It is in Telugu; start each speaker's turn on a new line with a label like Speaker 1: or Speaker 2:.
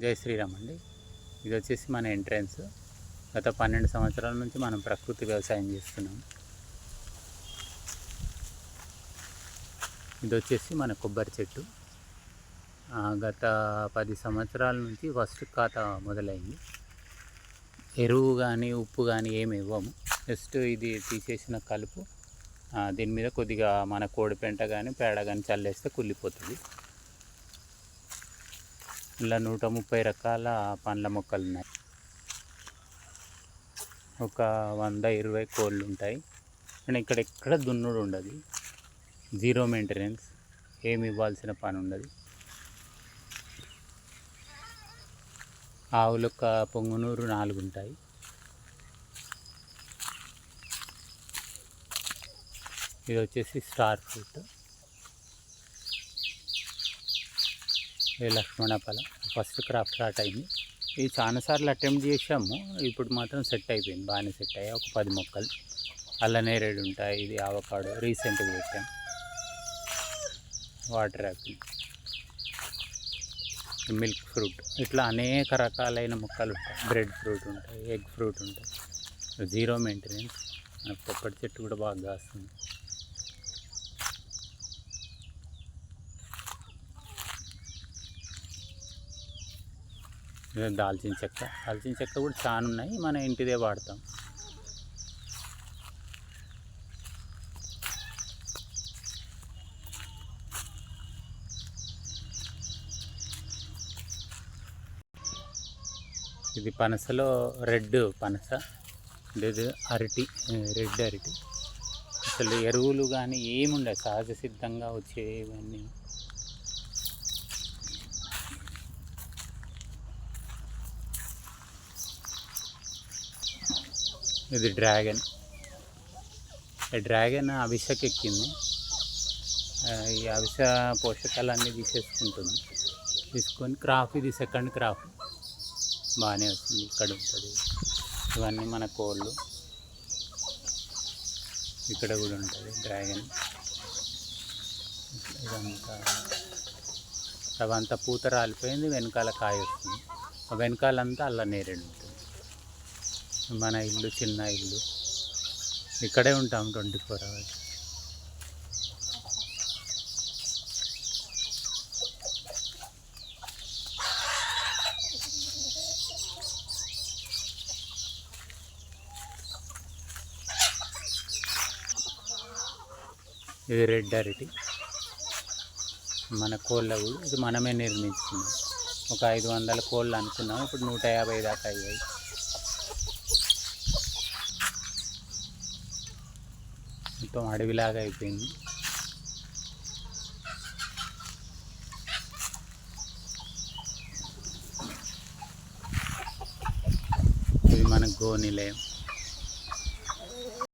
Speaker 1: జై శ్రీరామ్ అండి. ఇది వచ్చేసి మన ఎంట్రన్స్. గత 12 సంవత్సరాల నుంచి మనం ప్రకృతి వ్యవసాయం చేస్తున్నాం. ఇది వచ్చేసి మన కొబ్బరి చెట్టు. గత 10 సంవత్సరాల నుంచి ఫస్ట్ ఖాతా మొదలైంది. ఎరువు కానీ ఉప్పు కానీ ఏమి ఇవ్వము. జస్ట్ ఇది తీసేసిన కలుపు దీని మీద కొద్దిగా మన కోడి పెంట కానీ పేడ కానీ చల్లేస్తే కుళ్ళిపోతుంది. ఇలా 130 రకాల పండ్ల మొక్కలు ఉన్నాయి. ఒక 120 కోళ్ళు ఉంటాయి. అండ్ ఇక్కడ ఎక్కడ దున్నుడు ఉండదు. జీరో మెయింటెనెన్స్, ఏమి ఇవ్వాల్సిన పని ఉండదు. ఆవులు ఒక పొంగునూరు 4 ఉంటాయి. ఇది వచ్చేసి స్టార్ ఫ్రూట్, ఇది లక్ష్మణ ఫలం. ఫస్ట్ క్రాప్ స్టార్ట్ అయింది. ఇది చాలాసార్లు అటెంప్ట్ చేసాము. ఇప్పుడు మాత్రం సెట్ అయిపోయింది, బాగానే సెట్ అయ్యాయి. ఒక 10 మొక్కలు. అల్లనేరేడు ఉంటాయి. ఇది ఆవకాడో రీసెంట్గా పెట్టాం. వాటర్ యాపిల్, మిల్క్ ఫ్రూట్, ఇట్లా అనేక రకాలైన మొక్కలు ఉంటాయి. బ్రెడ్ ఫ్రూట్ ఉంటాయి, ఎగ్ ఫ్రూట్ ఉంటాయి. Zero maintenance. కొబ్బరి చెట్టు కూడా బాగా కాస్తుంది. దాల్చిన చెక్క కూడా చాలా ఉన్నాయి. మన ఇంటిదే వాడతాం. ఇది పనసలో రెడ్ పనస, ఇది అరటి, రెడ్ అరటి. అసలు ఎరువులు కానీ ఏముండవు, సహజ సిద్ధంగా వచ్చేవన్నీ. ఇది డ్రాగన్ అవిసెకి ఎక్కింది. ఈ అవిస పోషకాలన్నీ తీసేసుకుంటుంది. తీసుకొని క్రాప్, ఇది సెకండ్ క్రాప్ బాగానే వచ్చింది. ఇక్కడ ఉంటుంది. ఇవన్నీ మన కోళ్ళు. ఇక్కడ కూడా ఉంటుంది డ్రాగన్. అవంతా పూత రాలిపోయింది, వెనకాల కాయ వస్తుంది. వెనకాలంతా అల్ల నేరేడు ఉంటుంది. మన ఇల్లు చిన్న ఇల్లు, ఇక్కడే ఉంటాం 24 hours. ఇది రెడ్ అరటి, మన కోళ్ళ కూడా. ఇది మనమే నిర్మించుకున్నాం. ఒక 500 కోళ్ళు అనుకున్నాం, ఇప్పుడు 150 దాకా అయ్యాయి. మొత్తం అడవిలాగా అయిపోయింది. ఇది మన గో నిలయం.